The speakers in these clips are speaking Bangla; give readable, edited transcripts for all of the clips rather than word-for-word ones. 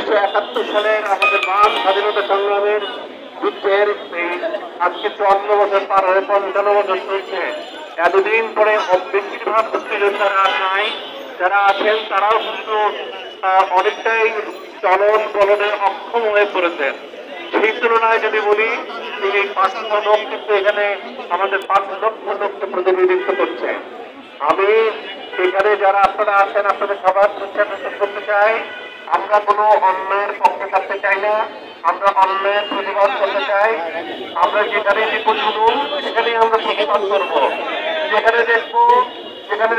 1971 সালের আমাদের মহান স্বাধীনতা সংগ্রামের যুদ্ধের এই আজকে 54 বছর পার হয়ে 55 বছর চলছে। এতদিন পরে বেশিরভাগ মুক্তিযোদ্ধারা আর নাই, যারা আছেন তারাও কিন্তু অনেকটাই চলন বলনে অক্ষম হয়ে পড়েছেন। সেই তুলনায় যদি বলি এই 500 লোক কিন্তু এখানে আমাদের 5 লক্ষ লোককে প্রতিনিধিত্ব করছে। আমি এখানে যারা আপনারা আছেন আপনাদের সবার প্রত্যাখ্যান করতে চাই। আমরা কোনো অন্যায়ের পক্ষে থাকতে চাই না, আমরা অন্যায়ের প্রতিবাদ করতে চাই। আমরা যেখানে বিপদ সেখানেই আমরা প্রতিবাদ করব। যেখানে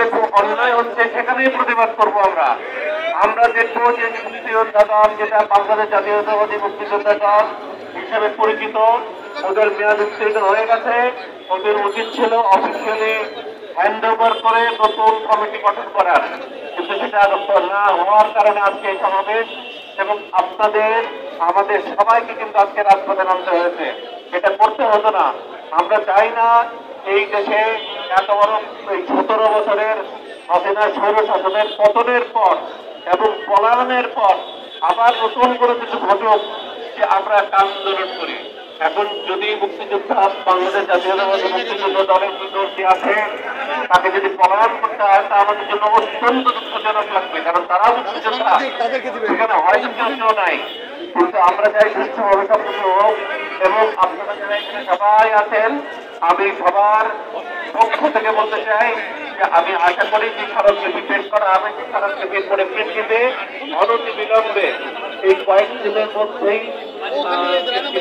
দেখবো অন্যায় হচ্ছে সেখানেই প্রতিবাদ করব। আমরা দেখবো যে মুক্তিযোদ্ধা দল, যেটা বাংলাদেশ জাতীয়তাবাদী মুক্তিযোদ্ধা দল হিসেবে পরিচিত, ওদের মেয়াদ উত্তীর্ণ হয়ে গেছে। ওদের উচিত ছিল অফিসিয়ালি হ্যান্ড ওভার করে নতুন কমিটি গঠন করার, কিন্তু সেটা না হওয়ার কারণে আজকে এই সমাবেশ এবং আপনাদের আমাদের সবাইকে কিন্তু আজকে রাজপথে নামতে হয়েছে। এটা করতে হতো না। আমরা চাই না এই দেশে এত বড় 17 বছরের হাসিনা স্বৈর শাসনের পতনের পর এবং পলায়নের পর আবার নতুন করে কিছু ঘটক যে আমরা একটা আন্দোলন করি। এখন যদি মুক্তিযোদ্ধা বাংলাদেশ জাতীয়তাবাদী মুক্তিযোদ্ধা দলের বিরুদ্ধে আছে, তাকে যদি পলায়ন করতে হয় তা আমাদের জন্য অত্যন্ত দুঃখজনক লাগবে, কারণ তারা মুক্তিযোদ্ধা, সেখানে হয়তো কেউ নাই। কিন্তু আমরা চাই সুষ্ঠুভাবে সম্পন্ন হোক এবং আপনারা যারা এখানে সবাই আছেন, আমি সবার পক্ষ থেকে বলতে চাই যে আমি আশা করি যে স্মারকলিপি পেশ করা হবে, সেই স্মারকলিপির পরে প্রেক্ষিতে অনতি বিলম্বে এই কয়েকদিনের মধ্যেই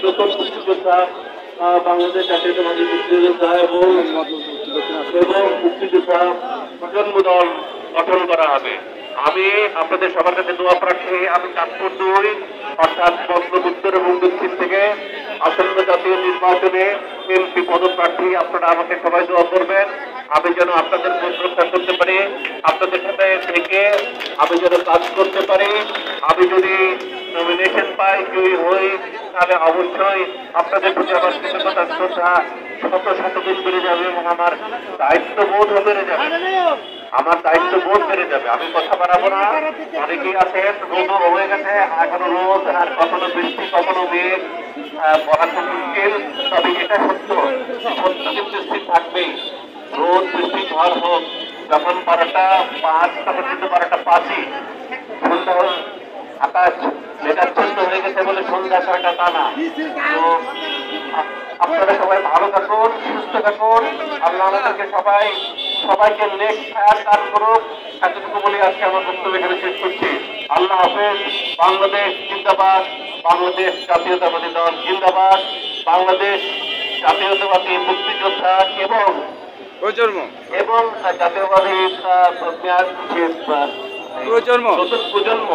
নতুন মুক্তিযোদ্ধা বাংলাদেশ জাতীয়তাবাদী মুক্তিযোদ্ধা এবং মুক্তিযোদ্ধা প্রজন্ম দল গঠন করা হবে। আমি আপনাদের সবার কাছে দোয়া প্রার্থী। আমি চাঁদপুর 2 অর্থাৎ উত্তর এবং দক্ষিণ থেকে আসন্ন জাতীয় নির্বাচনে এমপি পদপ্রার্থী। আপনারা আমাকে সবাই দোয়া করবেন, আমি যেন আপনাদের ভোট রক্ষা করতে পারি, আপনাদের সাথে থেকে আমি যেন কাজ করতে পারি। আমি যদি নমিনেশন পাই, জয়ী হই, তাহলে অবশ্যই আপনাদের প্রতি আমার কৃতজ্ঞতা শ্রদ্ধা শতগুণ বেড়ে যাবে এবং আমার দায়িত্ববোধও বেড়ে যাবে। বেড়ে যাবে। আমি কথা বাড়াবো না। অনেকেই আছেন, রোদও হয়ে গেছে, এখনো রোদ, আর কখনো বৃষ্টি কখনো মেঘ, বলা খুব মুশকিল। তবে এটা সত্য কিন্তু স্থির থাকবেই। রোদ বৃষ্টি ঝড় হোক, যখন 12টা 5 তখন কিন্তু 12টা 5ই সন্ধ্যা আকাশ মেঘাচ্ছন্ন হয়ে গেছে বলে সন্ধ্যা 6টা তা না। তো আপনারা সবাই ভালো থাকুন, সুস্থ থাকুন। আল্লাহ আমাদেরকে সবাইকে নেক্সট ফায়ার দান করুক। এতটুকু বলে আজকে আমার বক্তব্য এখানে শেষ করছি। আল্লাহ হাফেজ। বাংলাদেশ জিন্দাবাদ, বাংলাদেশ জাতীয়তাবাদী দল জিন্দাবাদ, বাংলাদেশ জাতীয়তাবাদী মুক্তিযোদ্ধা এবং জাতীয়বাদী নতুন প্রজন্ম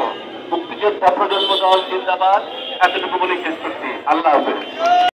মুক্তিযোদ্ধা প্রজন্ম দল জিন্দাবাদ। এতটুকু বলে শেষ করছি। আল্লাহ হাফেজ।